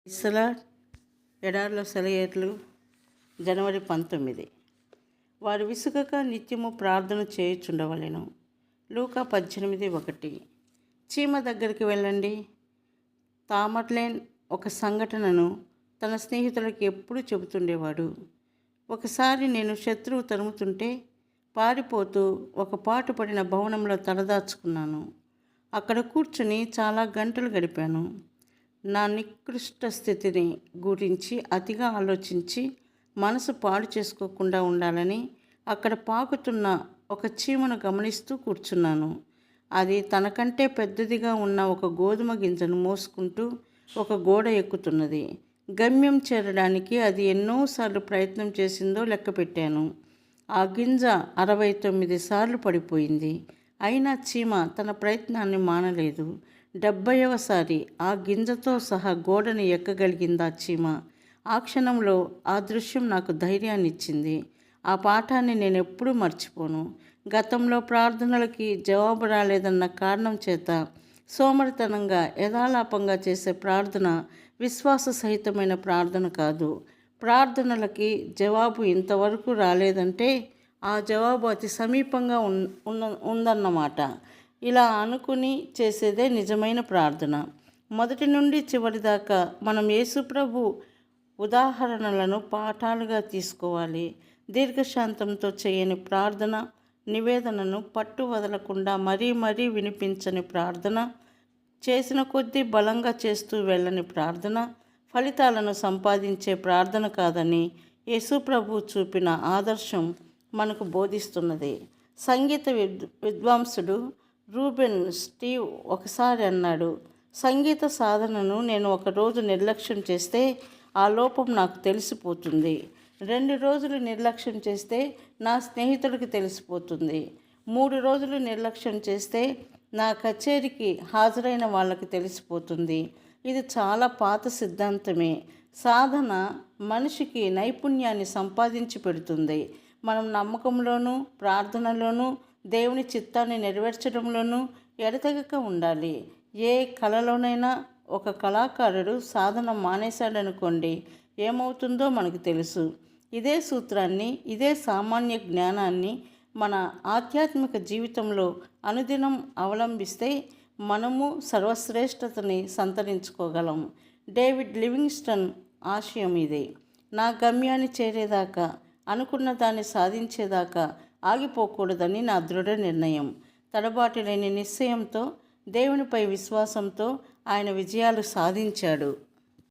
ఇసలా ఎడారిలో సెలయేర్లు జనవరి 19. వారు విసుగక నిత్యము ప్రార్థన చేయుచుండవలెను. లూకా 18:1. చీమ దగ్గరికి వెళ్ళండి. తామర్లేన్ ఒక సంఘటనను తన స్నేహితులకి ఎప్పుడూ చెబుతుండేవాడు. ఒకసారి నేను శత్రువు తరుముతుంటే పారిపోతూ ఒక పాటుపడిన భవనంలో తలదాచుకున్నాను. అక్కడ కూర్చుని చాలా గంటలు గడిపాను. నా నికృష్ట స్థితిని గురించి అతిగా ఆలోచించి మనసు పాడు చేసుకోకుండా ఉండాలని అక్కడ పాకుతున్న ఒక చీమను గమనిస్తూ కూర్చున్నాను. అది తనకంటే పెద్దదిగా ఉన్న ఒక గోధుమ గింజను మోసుకుంటూ ఒక గోడ ఎక్కుతున్నది. గమ్యం చేరడానికి అది ఎన్నోసార్లు ప్రయత్నం చేసిందో లెక్క పెట్టాను. ఆ గింజ 69 సార్లు పడిపోయింది. అయినా చీమ తన ప్రయత్నాన్ని మానలేదు. 70వసారి ఆ గింజతో సహా గోడని ఎక్కగలిగింది ఆ చీమ. ఆ క్షణంలో ఆ దృశ్యం నాకు ధైర్యాన్ని ఇచ్చింది. ఆ పాఠాన్ని నేను ఎప్పుడూ మర్చిపోను. గతంలో ప్రార్థనలకి జవాబు రాలేదన్న కారణం చేత సోమరితనంగా యథాలాపంగా చేసే ప్రార్థన విశ్వాస సహితమైన ప్రార్థన కాదు. ప్రార్థనలకి జవాబు ఇంతవరకు రాలేదంటే ఆ జవాబు అతి సమీపంగా ఉందన్నమాట. ఇలా అనుకుని చేసేదే నిజమైన ప్రార్థన. మొదటి నుండి చివరి దాకా మనం యేసుప్రభు ఉదాహరణలను పాఠాలుగా తీసుకోవాలి. దీర్ఘశాంతంతో చేయని ప్రార్థన, నివేదనను పట్టు వదలకుండా మరీ వినిపించని ప్రార్థన, చేసిన కొద్దీ బలంగా చేస్తూ వెళ్ళని ప్రార్థన ఫలితాలను సంపాదించే ప్రార్థన కాదని యేసుప్రభు చూపిన ఆదర్శం మనకు బోధిస్తున్నది. సంగీత విద్వాంసుడు రూబెన్ స్టీవ్ ఒకసారి అన్నాడు, సంగీత సాధనను నేను ఒకరోజు నిర్లక్ష్యం చేస్తే ఆ లోపం నాకు తెలిసిపోతుంది. 2 రోజులు నిర్లక్ష్యం చేస్తే నా స్నేహితుడికి తెలిసిపోతుంది. 3 రోజులు నిర్లక్ష్యం చేస్తే నా కచేరీకి హాజరైన వాళ్ళకి తెలిసిపోతుంది. ఇది చాలా పాత సిద్ధాంతమే. సాధన మనిషికి నైపుణ్యాన్ని సంపాదించి పెడుతుంది. మనం నమ్మకంలోనూ ప్రార్థనలోనూ దేవుని చిత్తాన్ని నెరవేర్చడంలోనూ ఎడతెగక ఉండాలి. ఏ కళలోనైనా ఒక కళాకారుడు సాధన మానేశాడనుకోండి, ఏమవుతుందో మనకు తెలుసు. ఇదే సూత్రాన్ని, ఇదే సామాన్య జ్ఞానాన్ని మన ఆధ్యాత్మిక జీవితంలో అనుదినం అవలంబిస్తే మనము సర్వశ్రేష్టతని సంతరించుకోగలం. డేవిడ్ లివింగ్స్టన్ ఆశయం ఇదే. నా గమ్యాన్ని చేరేదాకా, అనుకున్న దాన్ని సాధించేదాకా ఆగిపోకూడదని నా దృఢ నిర్ణయం. తడబాటు లేని నిశ్చయంతో, దేవునిపై విశ్వాసంతో ఆయన విజయాలు సాధించాడు.